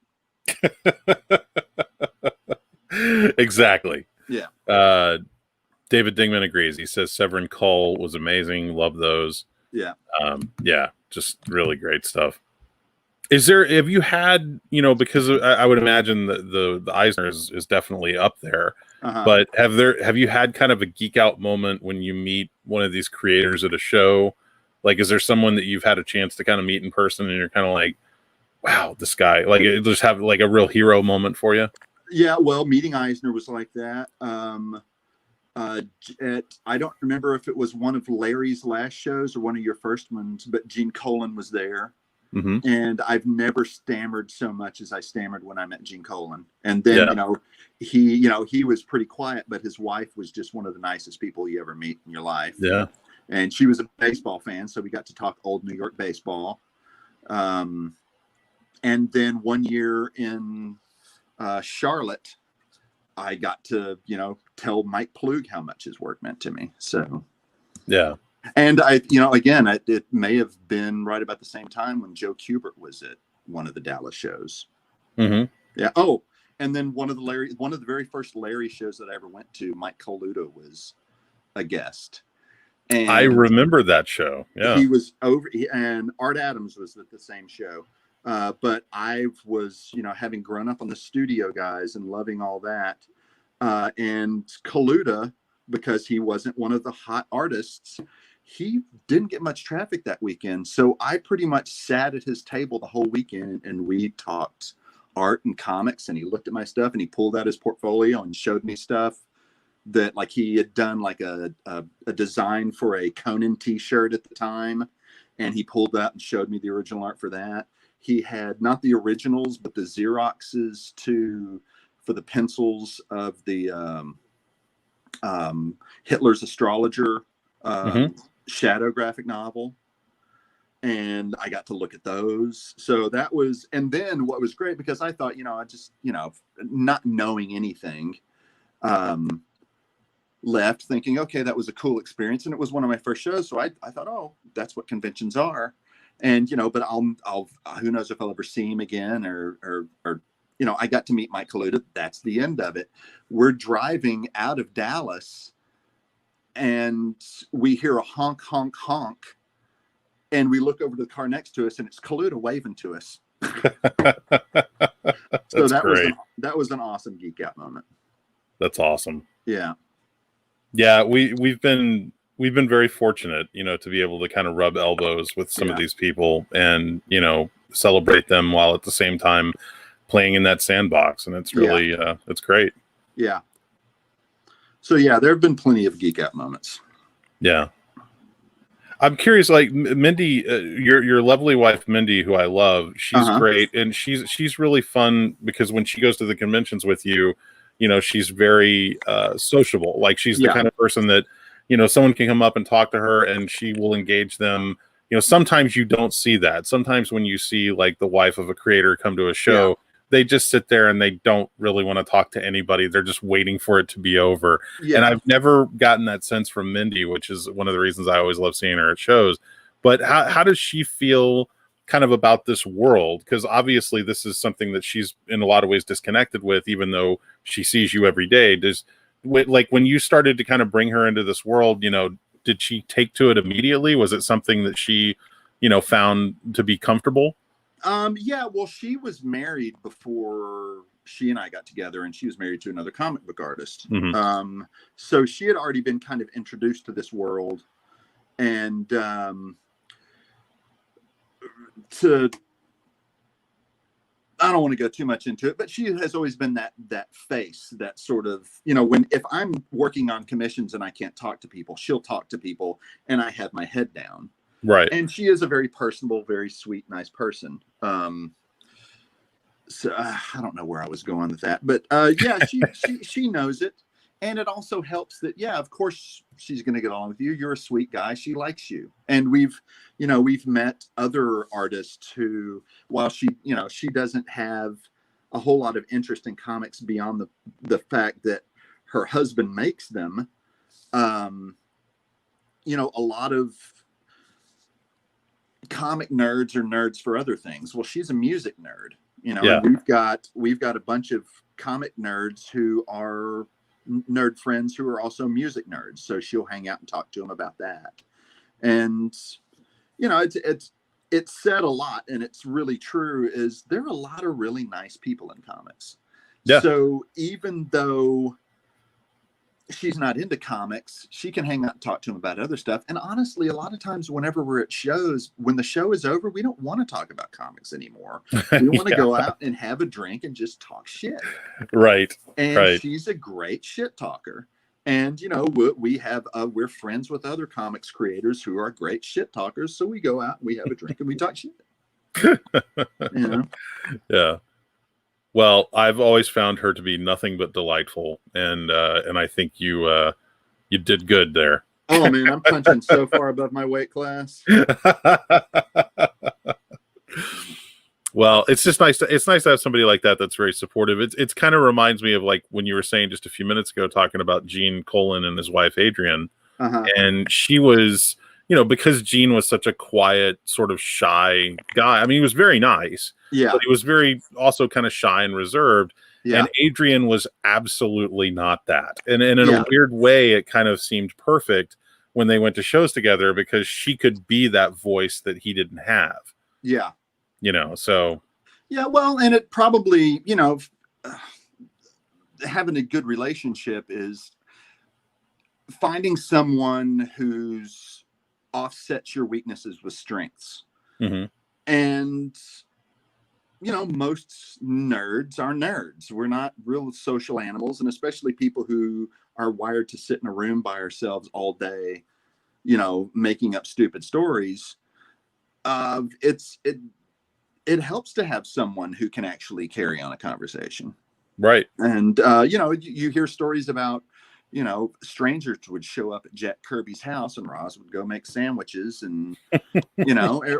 Exactly. Yeah. David Dingman agrees. He says Severin Cole was amazing. Love those. Yeah. Just really great stuff. Have you had, because I would imagine the Eisner is definitely up there, but have you had kind of a geek out moment when you meet one of these creators at a show? Like, is there someone that you've had a chance to kind of meet in person and you're kind of like, wow, this guy, like, just have like a real hero moment for you? Yeah. Well, meeting Eisner was like that. I don't remember if it was one of Larry's last shows or one of your first ones, but Gene Colan was there. Mm-hmm. And I've never stammered so much as I stammered when I met Gene Colan. And then, Yeah. he was pretty quiet, but his wife was just one of the nicest people you ever meet in your life. Yeah. And she was a baseball fan, so we got to talk old New York baseball. And then one year in Charlotte, I got to, tell Mike Plug how much his work meant to me. So, yeah. And again, it may have been right about the same time when Joe Kubert was at one of the Dallas shows. Mm-hmm. Yeah. Oh, and then one of the very first Larry shows that I ever went to, Mike Coluto was a guest. And I remember that show. Yeah. He was over, and Art Adams was at the same show. But I was, having grown up on the studio guys and loving all that. And Coluto, because he wasn't one of the hot artists, he didn't get much traffic that weekend. So I pretty much sat at his table the whole weekend and we talked art and comics, and he looked at my stuff and he pulled out his portfolio and showed me stuff that, like, he had done like a design for a Conan t-shirt at the time. And he pulled that and showed me the original art for that. He had not the originals, but the Xeroxes for the pencils of the Hitler's Astrologer shadow graphic novel. And I got to look at those. So that was, and then what was great, because I thought, I just, not knowing anything, left thinking, okay, that was a cool experience. And it was one of my first shows. So I thought, oh, that's what conventions are. And, but I'll who knows if I'll ever see him again or I got to meet Mike Coluto. That's the end of it. We're driving out of Dallas and we hear a honk, honk, honk. And we look over to the car next to us and it's Coluto waving to us. So that was an awesome Geek Out moment. That's awesome. Yeah. Yeah. We've been very fortunate, to be able to kind of rub elbows with some of these people and, celebrate them while at the same time playing in that sandbox. And it's really, it's great. Yeah. So yeah, there have been plenty of Geek Out moments. Yeah. I'm curious, like Mindy, your lovely wife, Mindy, who I love, she's great. And she's really fun because when she goes to the conventions with you, she's very sociable. Like she's the kind of person that, someone can come up and talk to her and she will engage them. Sometimes you don't see that. Sometimes when you see like the wife of a creator come to a show, they just sit there and they don't really want to talk to anybody. They're just waiting for it to be over. Yeah. And I've never gotten that sense from Mindy, which is one of the reasons I always love seeing her at shows. But how does she feel kind of about this world? Because obviously this is something that she's in a lot of ways disconnected with, even though she sees you every day. Like when you started to kind of bring her into this world, did she take to it immediately? Was it something that she, found to be comfortable? Yeah, well, she was married before she and I got together, and she was married to another comic book artist. Mm-hmm. So she had already been kind of introduced to this world, and I don't want to go too much into it, but she has always been that face, that sort of, if I'm working on commissions and I can't talk to people, she'll talk to people, and I have my head down. Right. And she is a very personable, very sweet, nice person. So I don't know where I was going with that, but yeah, she knows it. And it also helps that, yeah, of course she's going to get along with you. You're a sweet guy. She likes you. And we've met other artists who, while she doesn't have a whole lot of interest in comics beyond the fact that her husband makes them, a lot of comic nerds are nerds for other things. Well, she's a music nerd, and we've got a bunch of comic nerds who are nerd friends who are also music nerds. So she'll hang out and talk to them about that. And, it's said a lot, and it's really true, is there are a lot of really nice people in comics. Yeah. So even though she's not into comics, she can hang out and talk to him about other stuff. And honestly, a lot of times whenever we're at shows, when the show is over, we don't want to talk about comics anymore. We want to go out and have a drink and just talk shit. Right. And she's a great shit talker. And, we're friends with other comics creators who are great shit talkers. So we go out and we have a drink and we talk shit. You know? Yeah. Well, I've always found her to be nothing but delightful, and I think you did good there. Oh man, I'm punching so far above my weight class. Well, it's just nice. It's nice to have somebody like that that's very supportive. It's kind of reminds me of like when you were saying just a few minutes ago, talking about Gene Colan and his wife Adrienne, and she was, because Gene was such a quiet, sort of shy guy. I mean, he was very nice, but he was very also kind of shy and reserved. Yeah. And Adrienne was absolutely not that. And in a weird way, it kind of seemed perfect when they went to shows together because she could be that voice that he didn't have. Yeah. So. Yeah, well, and it probably, having a good relationship is finding someone who's offsets your weaknesses with strengths. Mm-hmm. And, most nerds are nerds. We're not real social animals, and especially people who are wired to sit in a room by ourselves all day, making up stupid stories. It helps to have someone who can actually carry on a conversation. Right. And, you hear stories about, strangers would show up at Jack Kirby's house and Roz would go make sandwiches and,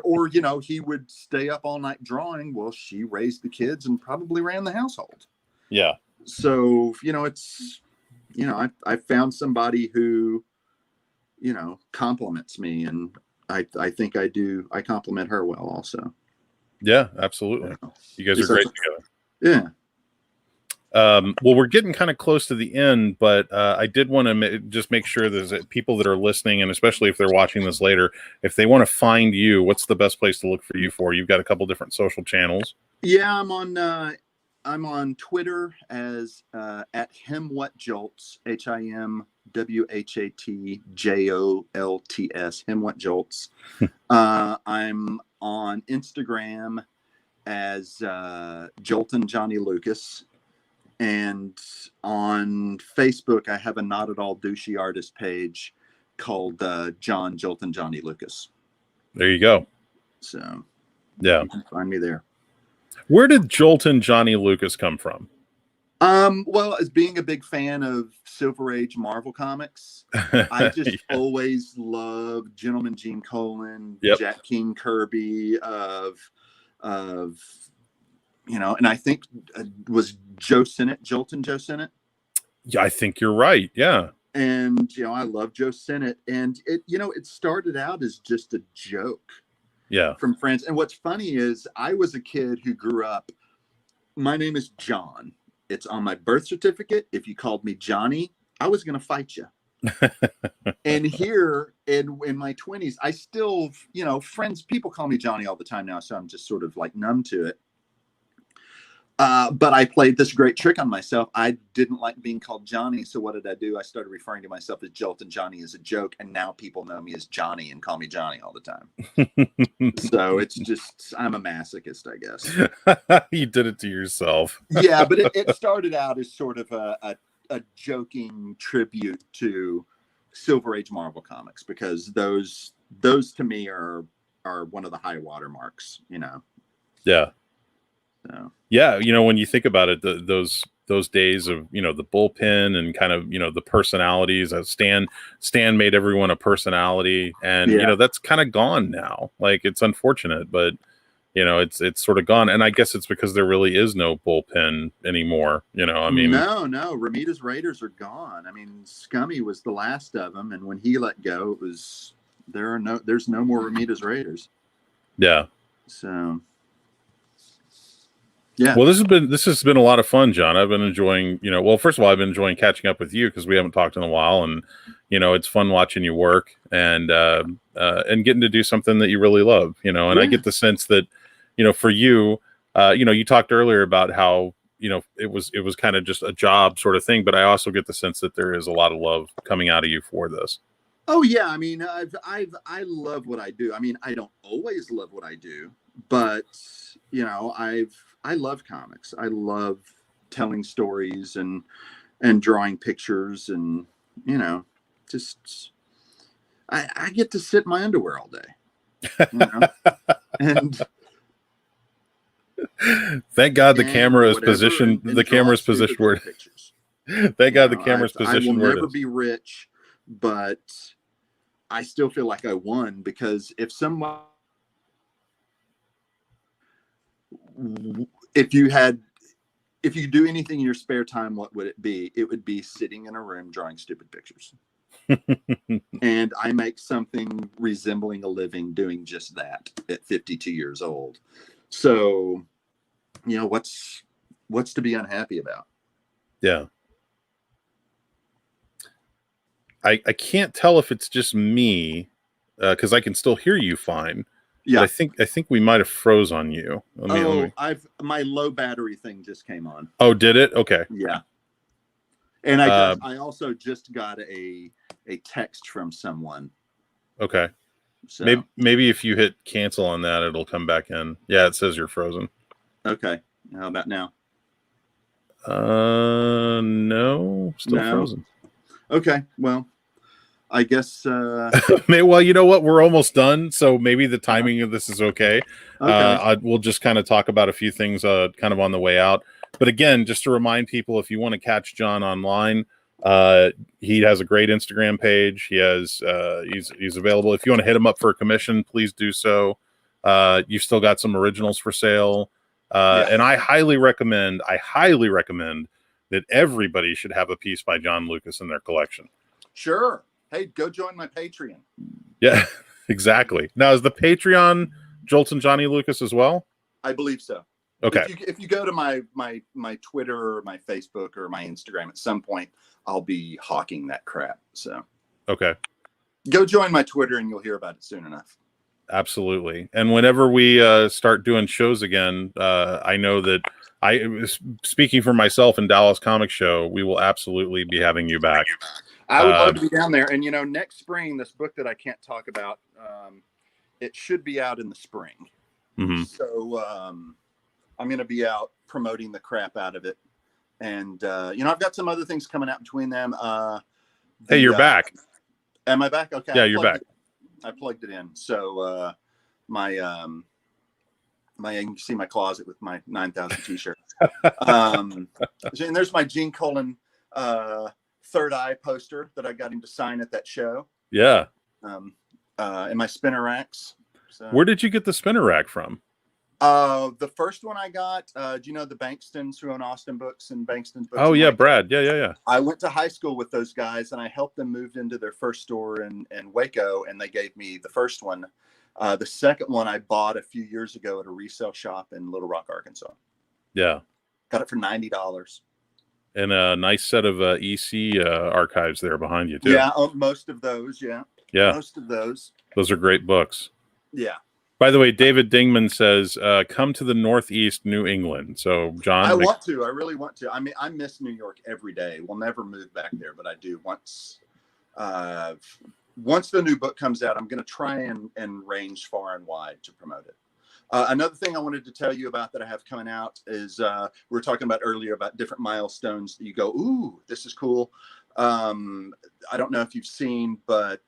or, he would stay up all night drawing. Well, she raised the kids and probably ran the household. Yeah. So, it's, I found somebody who, compliments me, and I think I compliment her well also. Yeah, absolutely. You guys are great together. Yeah. Well, we're getting kind of close to the end, but I did want to just make sure that people that are listening, and especially if they're watching this later, if they want to find you, what's the best place to look for you for? You've got a couple different social channels. Yeah, I'm on Twitter as at himwhatjolts, HIMWHATJOLTS, himwhatjolts. I'm on Instagram as Joltin Johnny Lucas, and on Facebook I have a not at all douchey artist page called John Joltin Johnny Lucas. There you go. So yeah, you can find me there. Where did Joltin Johnny Lucas come from? Well, as being a big fan of Silver Age Marvel comics, I just always loved Gentleman Gene Colan, Jack King Kirby, and I think was Joe Sennett, Joltin Joe Sennett. Yeah, I think you're right. Yeah. And, I love Joe Sennett, and it started out as just a joke. Yeah. From friends. And what's funny is I was a kid who grew up, my name is John. It's on my birth certificate. If you called me Johnny, I was going to fight you. And here in my 20s, I still, people call me Johnny all the time now. So I'm just sort of like numb to it. But I played this great trick on myself. I didn't like being called Johnny. So what did I do? I started referring to myself as Joltin Johnny as a joke. And now people know me as Johnny and call me Johnny all the time. So it's just, I'm a masochist, I guess. You did it to yourself. Yeah, but it started out as sort of a joking tribute to Silver Age Marvel comics, because those to me are one of the high water marks, Yeah. So. Yeah, when you think about it, those days of the bullpen and kind of the personalities. Stan made everyone a personality, and that's kind of gone now. Like, it's unfortunate, but it's sort of gone. And I guess it's because there really is no bullpen anymore. I mean, no, Ramita's Raiders are gone. I mean, Scummy was the last of them, and when he let go, it was there's no more Ramita's Raiders. Yeah. So. Yeah. Well, this has been a lot of fun, John. I've been enjoying, first of all, I've been enjoying catching up with you because we haven't talked in a while, and it's fun watching you work and getting to do something that you really love, and I get the sense that, for you, you talked earlier about how, it was kind of just a job sort of thing, but I also get the sense that there is a lot of love coming out of you for this. Oh yeah. I mean, I love what I do. I mean, I don't always love what I do, but I love comics. I love telling stories and drawing pictures, and just I get to sit in my underwear all day, and Thank God the and camera is whatever, positioned. and The draw camera's stupid positioned where. pictures. Thank God the camera's I will positioned where it never is. be rich, but I still feel like I won, because if you could do anything in your spare time, what would it be? It would be sitting in a room drawing stupid pictures. And I make something resembling a living doing just that at 52 years old. So, what's to be unhappy about? Yeah. I can't tell if it's just me, because I can still hear you fine. Yeah. But I think we might have froze on you. Let me... my low battery thing just came on. Oh, did it? Okay. Yeah. And I also just got a text from someone. Okay. So maybe if you hit cancel on that, it'll come back in. Yeah, it says you're frozen. Okay. How about now? No, still frozen. Okay. Well, I guess. Well, you know what? We're almost done, so maybe the timing of this is okay. We'll just kind of talk about a few things kind of on the way out. But again, just to remind people, if you want to catch John online, he has a great Instagram page. He has he's available. If you want to hit him up for a commission, please do so. You've still got some originals for sale. And I highly recommend that everybody should have a piece by John Lucas in their collection. Sure. Hey, go join my Patreon. Yeah, exactly. Now, is the Patreon Joltin Johnny Lucas as well? I believe so. Okay. If you go to my Twitter or my Facebook or my Instagram, at some point I'll be hawking that crap. So okay, go join my Twitter and you'll hear about it soon enough. Absolutely. And whenever we start doing shows again, I know that speaking for myself and Dallas Comic Show, we will absolutely be having you back. I would love to be down there. And, next spring, this book that I can't talk about, it should be out in the spring. Mm-hmm. So I'm going to be out promoting the crap out of it. And, I've got some other things coming out between them. Hey, you're back. Am I back? Okay. Yeah, you're back. I plugged it in. So you can see my closet with my 9,000 t-shirts. And there's my Gene Colan Third Eye poster that I got him to sign at that show. Yeah. And my spinner racks. So, where did you get the spinner rack from? The first one I got, do you know the Bankstons who own Austin Books and Bankston's Books? Oh, yeah, Brad. Yeah. I went to high school with those guys, and I helped them move into their first store in Waco, and they gave me the first one. The second one I bought a few years ago at a resale shop in Little Rock, Arkansas. Yeah. Got it for $90. And a nice set of EC archives there behind you, too. Yeah, most of those, yeah. Yeah. Most of those. Those are great books. Yeah. By the way, David Dingman says, come to the Northeast New England. So, John. I want to. I really want to. I mean, I miss New York every day. We'll never move back there, but I do. Once the new book comes out, I'm going to try and range far and wide to promote it. Another thing I wanted to tell you about that I have coming out is we were talking about earlier about different milestones that you go, ooh, this is cool. I don't know if you've seen, but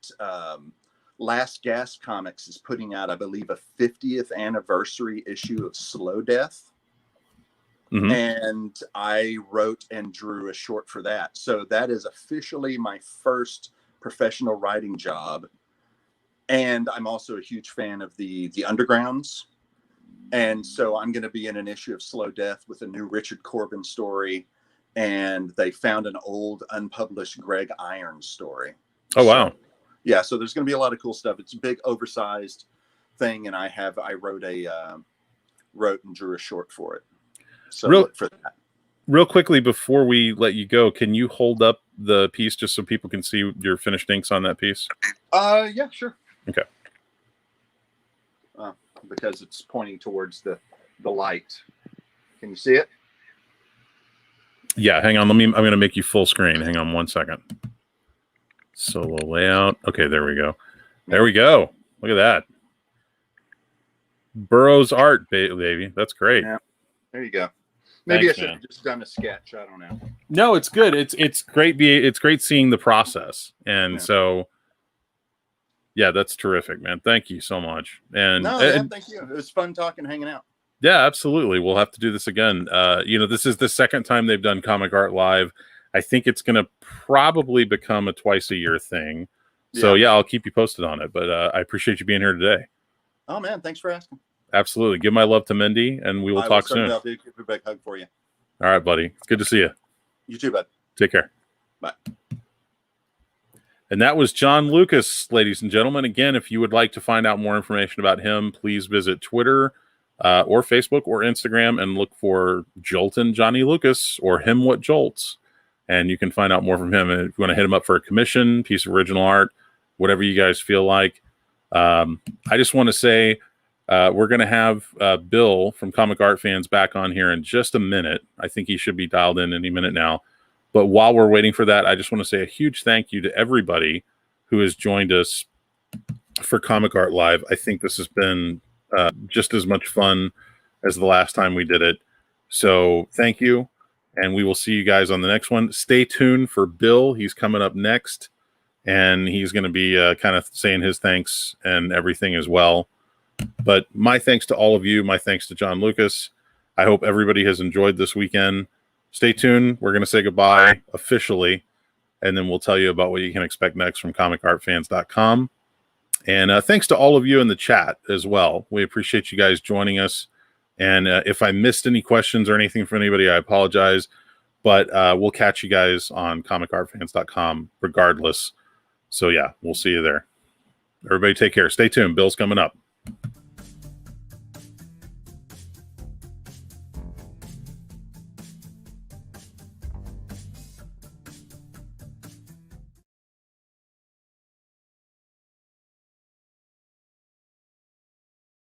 Last Gas Comics is putting out, I believe, a 50th anniversary issue of Slow Death. Mm-hmm. And I wrote and drew a short for that. So that is officially my first professional writing job. And I'm also a huge fan of the Undergrounds. And so I'm going to be in an issue of Slow Death with a new Richard Corbin story. And they found an old unpublished Greg Irons story. Oh, wow. Yeah, so there's going to be a lot of cool stuff. It's a big, oversized thing, and I wrote and drew a short for it. So look for that. Real quickly before we let you go, can you hold up the piece just so people can see your finished inks on that piece? Yeah, sure. Okay. Because it's pointing towards the light. Can you see it? Yeah, hang on. I'm going to make you full screen. Hang on 1 second. Solo layout. Okay, there we go. There we go. Look at that. Borough's art, baby. That's great. Yeah. There you go. Maybe Thanks, I should have just done a sketch. I don't know. No, it's good. It's great. It's great seeing the process. And so, yeah, that's terrific, man. Thank you so much. And thank you. It was fun talking, hanging out. Yeah, absolutely. We'll have to do this again. This is the second time they've done Comic Art Live. I think it's going to probably become a twice a year thing. So yeah, I'll keep you posted on it. But I appreciate you being here today. Oh man, thanks for asking. Absolutely. Give my love to Mindy, and we will talk soon. I'll do a big hug for you. All right, buddy. It's good to see you. You too, bud. Take care. Bye. And that was John Lucas, ladies and gentlemen. Again, if you would like to find out more information about him, please visit Twitter or Facebook or Instagram and look for Joltin Johnny Lucas or Him What Jolts. And you can find out more from him. And if you want to hit him up for a commission, piece of original art, whatever you guys feel like. I just want to say we're going to have Bill from Comic Art Fans back on here in just a minute. I think he should be dialed in any minute now. But while we're waiting for that, I just want to say a huge thank you to everybody who has joined us for Comic Art Live. I think this has been just as much fun as the last time we did it. So thank you. And we will see you guys on the next one. Stay tuned for Bill. He's coming up next. And he's going to be kind of saying his thanks and everything as well. But my thanks to all of you. My thanks to John Lucas. I hope everybody has enjoyed this weekend. Stay tuned. We're going to say goodbye officially, and then we'll tell you about what you can expect next from comicartfans.com. And thanks to all of you in the chat as well. We appreciate you guys joining us. And if I missed any questions or anything from anybody, I apologize. But we'll catch you guys on comicartfans.com regardless. So, yeah, we'll see you there. Everybody take care. Stay tuned. Bill's coming up.